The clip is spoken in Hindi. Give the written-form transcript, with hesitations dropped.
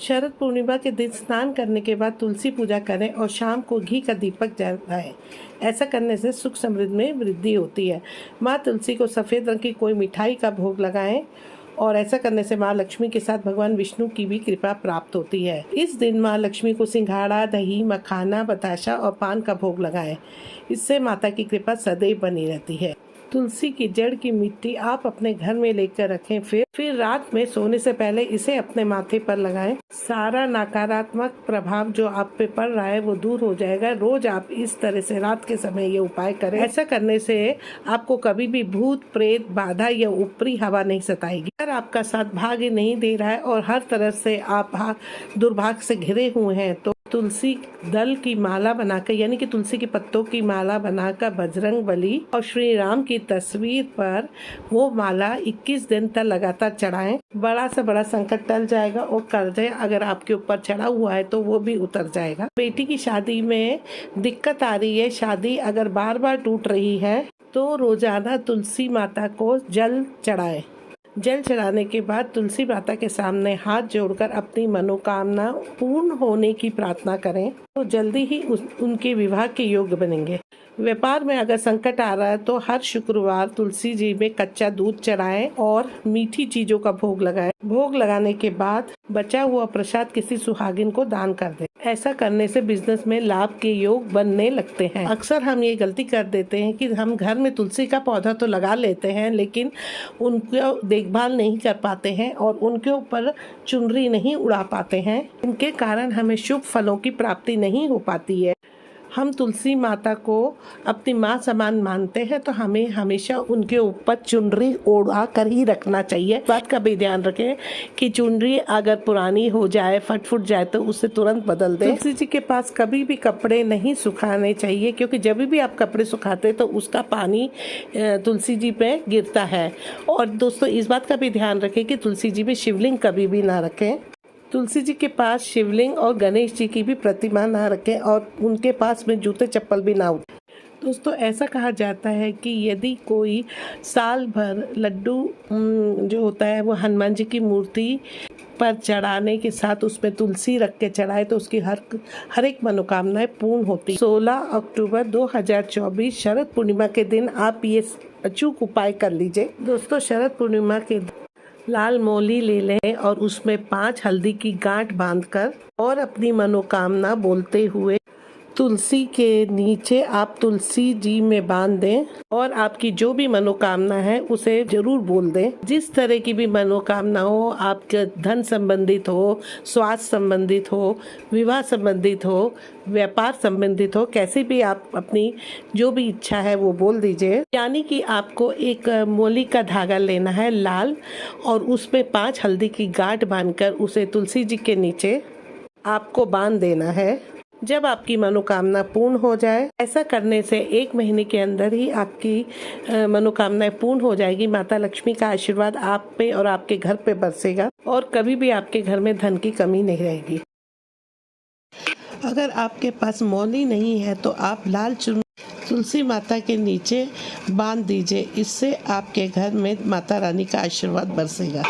शरद पूर्णिमा के दिन स्नान करने के बाद तुलसी पूजा करें और शाम को घी का दीपक जलाएं। ऐसा करने से सुख समृद्धि में वृद्धि होती है। माँ तुलसी को सफ़ेद रंग की कोई मिठाई का भोग लगाएं और ऐसा करने से माँ लक्ष्मी के साथ भगवान विष्णु की भी कृपा प्राप्त होती है। इस दिन माँ लक्ष्मी को सिंघाड़ा, दही, मखाना, बताशा और पान का भोग लगाएं। इससे माता की कृपा सदैव बनी रहती है। तुलसी की जड़ की मिट्टी आप अपने घर में लेकर रखें, फिर रात में सोने से पहले इसे अपने माथे पर लगाएं। सारा नकारात्मक प्रभाव जो आप पे पड़ रहा है वो दूर हो जाएगा। रोज आप इस तरह से रात के समय ये उपाय करें। ऐसा करने से आपको कभी भी भूत, प्रेत, बाधा या ऊपरी हवा नहीं सताएगी। अगर आपका साथ भाग्य नहीं दे रहा है और हर तरह से आप दुर्भाग्य से घिरे हुए हैं तो तुलसी दल की माला बनाकर, यानी कि तुलसी के पत्तों की माला बनाकर बजरंग बली और श्री राम की तस्वीर पर वो माला 21 दिन तक लगातार चढ़ाएं। बड़ा से बड़ा संकट टल जाएगा और कर्जे अगर आपके ऊपर चढ़ा हुआ है तो वो भी उतर जाएगा। बेटी की शादी में दिक्कत आ रही है, शादी अगर बार बार टूट रही है तो रोजाना तुलसी माता को जल चढ़ाएं। जल चढ़ाने के बाद तुलसी माता के सामने हाथ जोड़कर अपनी मनोकामना पूर्ण होने की प्रार्थना करें तो जल्दी ही उनके विवाह के योग्य बनेंगे। व्यापार में अगर संकट आ रहा है तो हर शुक्रवार तुलसी जी में कच्चा दूध चढ़ाएं और मीठी चीजों का भोग लगाएं। भोग लगाने के बाद बचा हुआ प्रसाद किसी सुहागिन को दान कर दें। ऐसा करने से बिजनेस में लाभ के योग बनने लगते हैं। अक्सर हम ये गलती कर देते हैं कि हम घर में तुलसी का पौधा तो लगा लेते हैं लेकिन उनको देखभाल नहीं कर पाते हैं और उनके ऊपर चुनरी नहीं उड़ा पाते हैं। इनके कारण हमें शुभ फलों की प्राप्ति नहीं हो पाती है। हम तुलसी माता को अपनी माँ समान मानते हैं तो हमें हमेशा उनके ऊपर चुनरी ओढ़ा कर ही रखना चाहिए। बात का भी ध्यान रखें कि चुनरी अगर पुरानी हो जाए, फट फुट जाए तो उसे तुरंत बदल दें। तुलसी जी के पास कभी भी कपड़े नहीं सुखाने चाहिए क्योंकि जब भी आप कपड़े सुखाते तो उसका पानी तुलसी जी पे गिरता है। और दोस्तों इस बात का भी ध्यान रखें कि तुलसी जी में शिवलिंग कभी भी ना रखें। तुलसी जी के पास शिवलिंग और गणेश जी की भी प्रतिमा ना रखें और उनके पास में जूते चप्पल भी ना उठाएं। दोस्तों ऐसा कहा जाता है कि यदि कोई साल भर लड्डू जो होता है वो हनुमान जी की मूर्ति पर चढ़ाने के साथ उसमें तुलसी रख के चढ़ाए तो उसकी हर एक मनोकामनाएं पूर्ण होती। 16 अक्टूबर 2024 शरद पूर्णिमा के दिन आप ये अचूक उपाय कर लीजिए। दोस्तों शरद पूर्णिमा के लाल मोली ले लें और उसमें 5 हल्दी की गांठ बांधकर और अपनी मनोकामना बोलते हुए तुलसी के नीचे आप तुलसी जी में बांध दें और आपकी जो भी मनोकामना है उसे जरूर बोल दें। जिस तरह की भी मनोकामना हो, आपके धन संबंधित हो, स्वास्थ्य संबंधित हो, विवाह संबंधित हो, व्यापार संबंधित हो, कैसे भी आप अपनी जो भी इच्छा है वो बोल दीजिए। यानी कि आपको एक मोली का धागा लेना है लाल और उसमें 5 हल्दी की गांठ बांधकर उसे तुलसी जी के नीचे आपको बांध देना है। जब आपकी मनोकामना पूर्ण हो जाए, ऐसा करने से 1 महीने के अंदर ही आपकी मनोकामनाएं पूर्ण हो जाएगी। माता लक्ष्मी का आशीर्वाद आप पे और आपके घर पे बरसेगा और कभी भी आपके घर में धन की कमी नहीं रहेगी। अगर आपके पास मौली नहीं है तो आप लाल चुनरी तुलसी माता के नीचे बांध दीजिए। इससे आपके घर में माता रानी का आशीर्वाद बरसेगा।